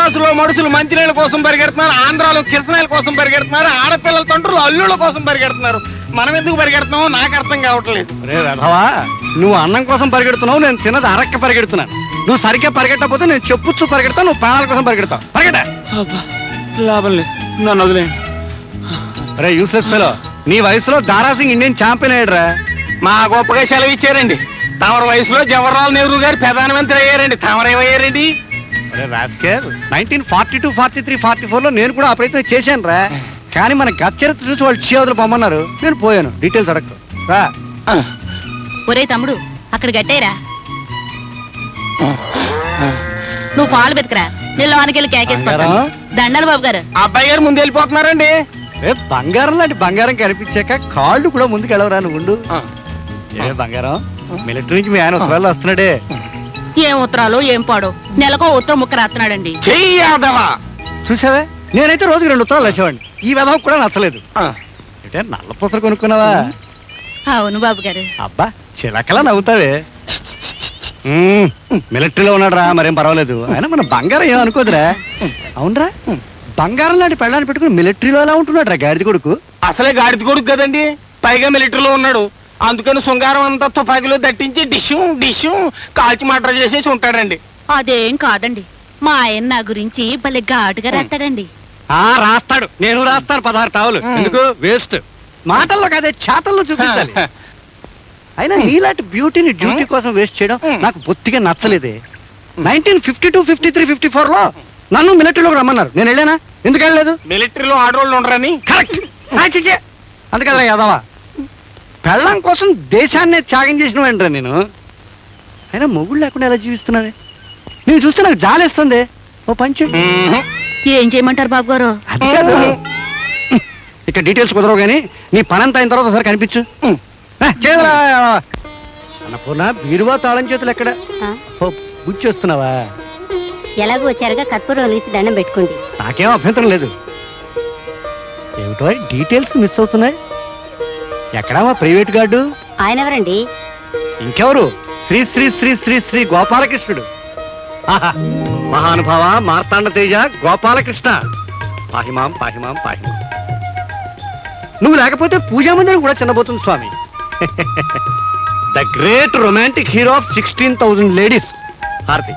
మద్రాసులో మనుషులు మంచినీళ్ళ కోసం పరిగెడుతున్నారు, ఆంధ్రాలో కిరసనాయల కోసం పరిగెడుతున్నారు, ఆడపిల్లల తండ్రులు అల్లుళ్ళ కోసం పరిగెడుతున్నారు. మనం ఎందుకు పరిగెడుతున్నామో నాకు అర్థం కావట్లేదు. రే రథవా, నువ్వు అన్నం కోసం పరిగెడుతున్నావు, నేను తిన్నది అరక్క పరిగెడుతున్నాను. నువ్వు సరిగ్గా పరిగెట్టకపోతే నేను చెప్పుచ్చు పరిగెడతావు, నువ్వు ప్రాణాల కోసం పరిగెడతావు. పరిగెట లాభం లేదు, నన్ను వదిలేండి. రే యూస్లెస్ ఫెలో, నీ వయసులో దారాసింగ్ ఇండియన్ ఛాంపియన్ అయ్యాడురా. మా గొప్పగా సెలవు ఇచ్చారండి. తమర వయసులో జవహర్లాల్ నెహ్రూ గారు ప్రధానమంత్రి అయ్యారండి, తమరేమయ్యారండి? అరే రాస్కేల్, 1942, 43, 44లో నేను కూడా ఆ ప్రయత్నం చేశాను రా. కానీ మన గచ్చరిత్ర చూసి వాళ్ళు చేవదులు పొమ్మన్నారు, నేను పోయాను. డీటెయిల్స్ అడగదు రా. ఒరే తమ్ముడు, అక్కడ గట్టేరా, నువ్వు పాలు బతికరా, నేను లోనకెళ్ళి కేకేసుకుంటాను. దండాలి బాబు గారు. అబ్బాయి గారు ముందు వెళ్ళిపోతున్నారండి. బంగారం లాంటి బంగారం కనిపించాక కాళ్ళు కూడా ముందుకు వెళ్ళవరా నువ్వు ఉండు. ఏ బంగారం, మిలిటరీ నుంచి మీ ఆయన ఉత్తరాలు వస్తున్నాడే. ఏం ఉత్తరాలు ఏం పాడు, నెలకో ఉత్తరం ముక్క రాస్తున్నాడండి. చెయ్యాదవా చూసావే, నేనైతే రోజుకి 2 ఉత్తరాలు వచ్చేవాడిని. ఈ విధం కూడా నచ్చలేదు. అంటే నల్ల పూసలు కొనుక్కున్నావా? అవును బాబు గారు. అబ్బా చిలకలా నవ్వుతావే. మిలిటరీలో ఉన్నాడు రా, మరేం పర్వాలేదు. అయినా మన బంగారం ఏం అనుకోదురా. అవునరా, బంగారం లాంటి పెళ్ళాన్ని పెట్టుకుని మిలిటరీలో ఎలా ఉంటున్నాడు రా గాడిద కొడుకు. అసలే గాడిద కొడుకు కదండి, పైగా మిలిటరీలో ఉన్నాడు. అందుకని శృంగారం అంతా తుపాకీలో దట్టించి డిష్యూ కాల్చి మటర్ చేసేసి ఉంటాడండి. అదేం కాదండి, మా ఆయన నా గురించి భలే ఘాటుగా రాస్తాడండి. రాస్తాడు, నేను రాస్తాను 16 టావులు. ఎందుకు వేస్ట్, మాటల్లో కాదే చేతల్లో చూపించాలి. అయినా నీలాంటి బ్యూటీని డ్యూటీ కోసం వేస్ట్ చేయడం నాకు బొత్తిగా నచ్చలేదే. 1952, 53, 54లో నన్ను మిలిటరీలోకి రమ్మన్నారు, నేను వెళ్ళానా? ఎందుకు వెళ్ళలేదు? మిలిటరీలో ఆడవాళ్ళు ఉండరని. కరెక్ట్, అందుకల్లా యాదవా, పెళ్ళం కోసం దేశాన్నే త్యాగం చేసిన వెంటరా నేను. అయినా మొగుడు లేకుండా ఎలా జీవిస్తున్నావే? నేను చూస్తే నాకు జాలేస్తుంది. ఓ పంచు ఏం చేయమంటారు బాబు గారు? అది కాదు, ఇక డీటెయిల్స్ కుదరవు కానీ నీ పనంతా అయిన తర్వాత ఒకసారి కనిపించు. అన్నపూర్ణ, బీరువా తాళం చేతులు ఎక్కడ? పూజ చేస్తున్నావా? ఎలాగో వచ్చారుగా కర్పూరం వెలిగించి దండం పెట్టుకోండి. నాకేం అభ్యంతరం లేదు. ఏమిటో డీటెయిల్స్ మిస్ అవుతున్నాయి. ఎక్కడా మా ప్రైవేట్ గార్డు? ఆయన ఎవరండి? ఇంకెవరు, శ్రీ శ్రీ శ్రీ శ్రీ శ్రీ గోపాలకృష్ణుడు. మహానుభావ మార్తాండ తేజ గోపాలకృష్ణ, పాహిమాం పాహిమాం పాహిమాం. నువ్వు లేకపోతే పూజా మందిరం కూడా చిన్నబోతుంది స్వామి. The great romantic hero of 16,000 ladies. హారతి.